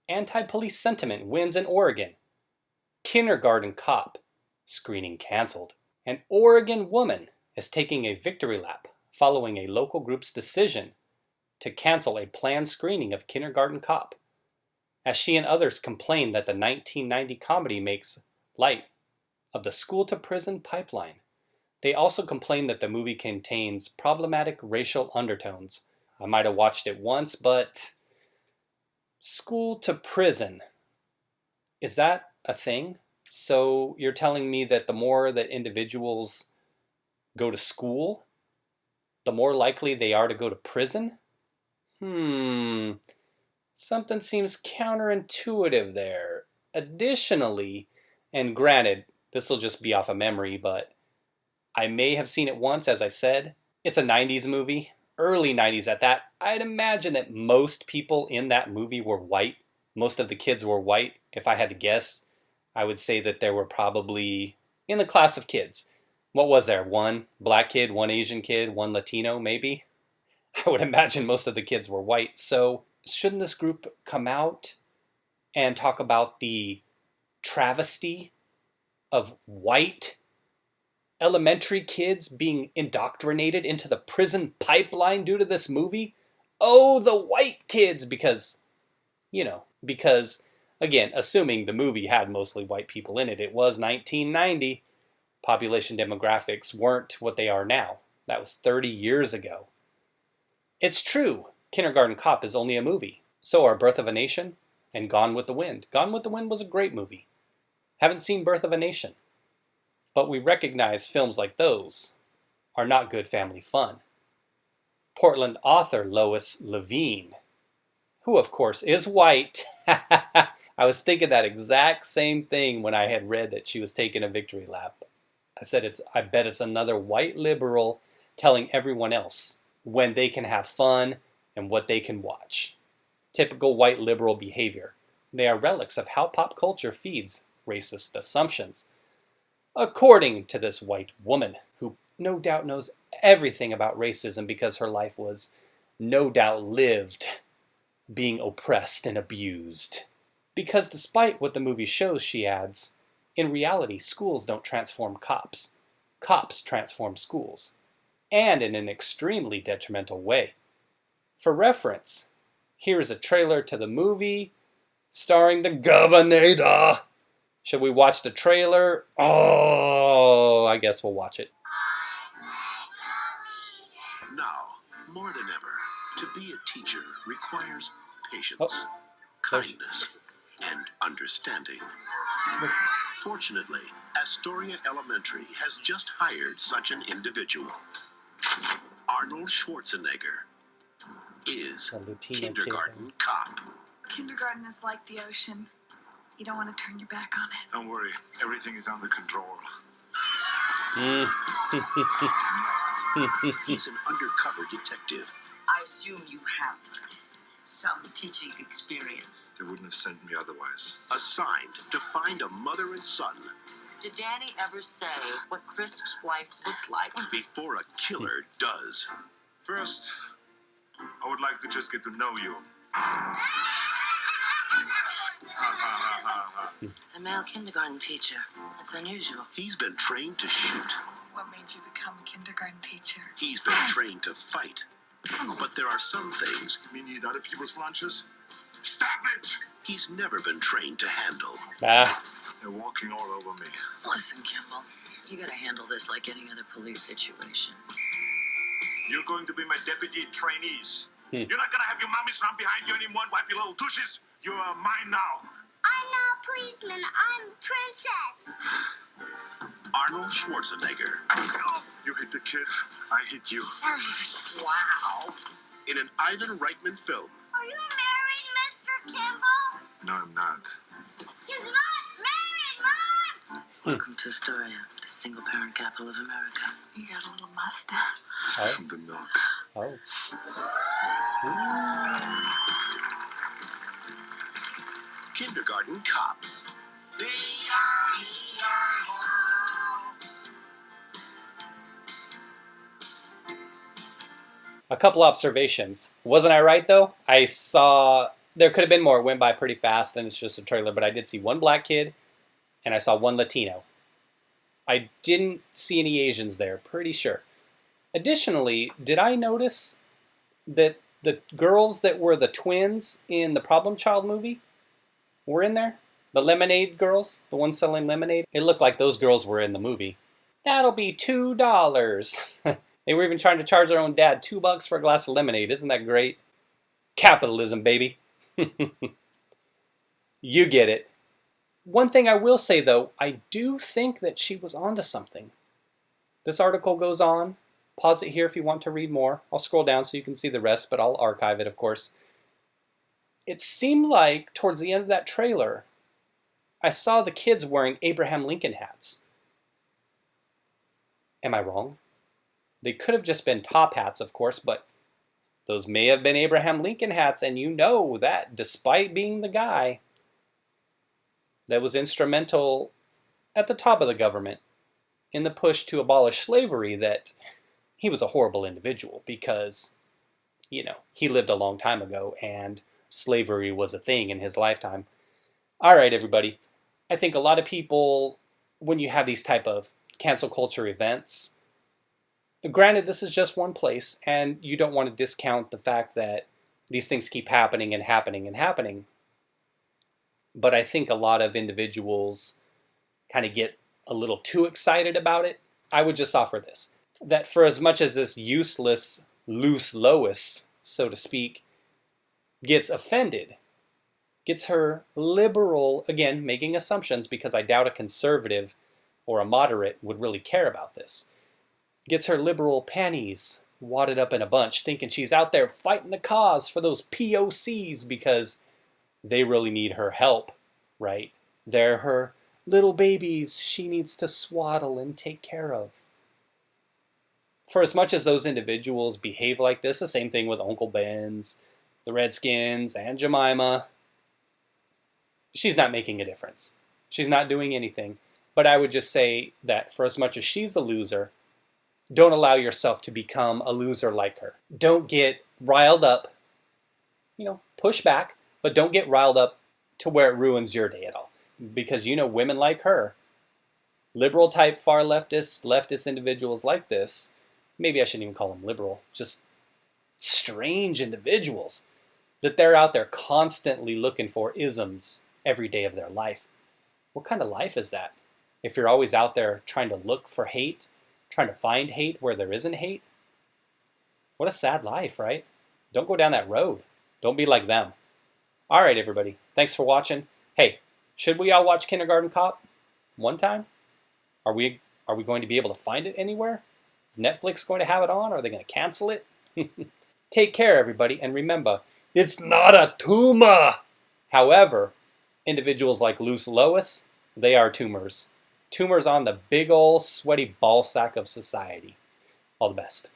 Anti-police sentiment wins in Oregon. Kindergarten cop screening canceled. An Oregon woman is taking a victory lap following a local group's decision to cancel a planned screening of Kindergarten Cop, as she and others complain that the 1990 comedy makes light of the school-to-prison pipeline. They also complain that the movie contains problematic racial undertones. I might have watched it once, but school to prison, is that a thing? So you're telling me that the more that individuals go to school, the more likely they are to go to prison? Something seems counterintuitive there. Additionally, and granted, this will just be off of memory, but I may have seen it once, as I said. It's a 90s movie, early 90s at that. I'd imagine that most people in that movie were white. Most of the kids were white. If I had to guess, I would say that there were probably, in the class of kids, what was there? One black kid, one Asian kid, one Latino, maybe? I would imagine most of the kids were white. So shouldn't this group come out and talk about the travesty of white elementary kids being indoctrinated into the prison pipeline due to this movie? Oh, the white kids, because, again, assuming the movie had mostly white people in it, it was 1990. Population demographics weren't what they are now. That was 30 years ago. It's true, Kindergarten Cop is only a movie. So are Birth of a Nation and Gone with the Wind. Gone with the Wind was a great movie. Haven't seen Birth of a Nation. But we recognize films like those are not good family fun. Portland author Lois Levine, who of course is white. I was thinking that exact same thing when I had read that she was taking a victory lap. I said, I bet it's another white liberal telling everyone else when they can have fun and what they can watch. Typical white liberal behavior. They are relics of how pop culture feeds racist assumptions. According to this white woman, who no doubt knows everything about racism because her life was no doubt lived being oppressed and abused. Because despite what the movie shows, she adds, in reality, schools don't transform cops. Cops transform schools. And in an extremely detrimental way. For reference, here is a trailer to the movie starring the Governor. Should we watch the trailer? Oh, I guess we'll watch it. Now, more than ever, to be a teacher requires patience, kindness, and understanding. Fortunately, Astoria Elementary has just hired such an individual. Arnold Schwarzenegger is Kindergarten Cop. Kindergarten is like the ocean. You don't want to turn your back on it. Don't worry, everything is under control. He's an undercover detective. I assume you have some teaching experience. They wouldn't have sent me otherwise. Assigned to find a mother and son. Did Danny ever say what Crisp's wife looked like? Before a killer does. First, I would like to just get to know you. A male kindergarten teacher. That's unusual. He's been trained to shoot. What made you become a kindergarten teacher? He's been trained to fight. But there are some things... We need other people's lunches? Stop it! He's never been trained to handle. They're walking all over me. Listen, Kimball, you gotta handle this like any other police situation. You're going to be my deputy trainees. You're not gonna have your mommies run behind you anymore and wipe your little tushes. You are mine now. I'm not a policeman. I'm a princess. Arnold Schwarzenegger. You hit the kid, I hit you. Wow. In an Ivan Reitman film. Are you married, Mr. Kimball? No, I'm not. He's not married, Mom! Welcome to Astoria, the single-parent capital of America. You got a little mustache. It's me from the milk. Kindergarten Cop. A couple observations. Wasn't I right, though? I saw... There could have been more. It went by pretty fast, and it's just a trailer. But I did see one black kid, and I saw one Latino. I didn't see any Asians there, pretty sure. Additionally, did I notice that the girls that were the twins in the Problem Child movie were in there? The lemonade girls, the ones selling lemonade? It looked like those girls were in the movie. That'll be $2. They were even trying to charge their own dad $2 for a glass of lemonade. Isn't that great? Capitalism, baby. You get it. One thing I will say, though, I do think that she was onto something. This article goes on. Pause it here if you want to read more. I'll scroll down so you can see the rest, but I'll archive it, of course. It seemed like, towards the end of that trailer, I saw the kids wearing Abraham Lincoln hats. Am I wrong? They could have just been top hats, of course, but those may have been Abraham Lincoln hats, and you know that, despite being the guy that was instrumental at the top of the government in the push to abolish slavery, that he was a horrible individual because, you know, he lived a long time ago and slavery was a thing in his lifetime. All right, everybody. I think a lot of people, when you have these type of cancel culture events, granted, this is just one place, and you don't want to discount the fact that these things keep happening and happening and happening. But I think a lot of individuals kind of get a little too excited about it. I would just offer this, that for as much as this useless Luce Lois, so to speak, gets offended, gets her liberal, again, making assumptions because I doubt a conservative or a moderate would really care about this, gets her liberal panties wadded up in a bunch, thinking she's out there fighting the cause for those POCs because they really need her help, right? They're her little babies she needs to swaddle and take care of. For as much as those individuals behave like this, the same thing with Uncle Ben's, the Redskins, and Jemima, she's not making a difference. She's not doing anything. But I would just say that for as much as she's a loser, don't allow yourself to become a loser like her. Don't get riled up. You know, push back, but don't get riled up to where it ruins your day at all. Because, you know, women like her, liberal type, far leftist individuals like this, maybe I shouldn't even call them liberal, just strange individuals, that they're out there constantly looking for isms every day of their life. What kind of life is that? If you're always out there trying to look for hate, trying to find hate where there isn't hate, what a sad life, right? Don't go down that road. Don't be like them. All right, everybody. Thanks for watching. Hey, should we all watch Kindergarten Cop one time? Are we going to be able to find it anywhere? Is Netflix going to have it on? Or are they going to cancel it? Take care, everybody. And remember, it's not a tumor. However, individuals like Luce Lois, they are tumors. Tumors on the big ol' sweaty ball sack of society. All the best.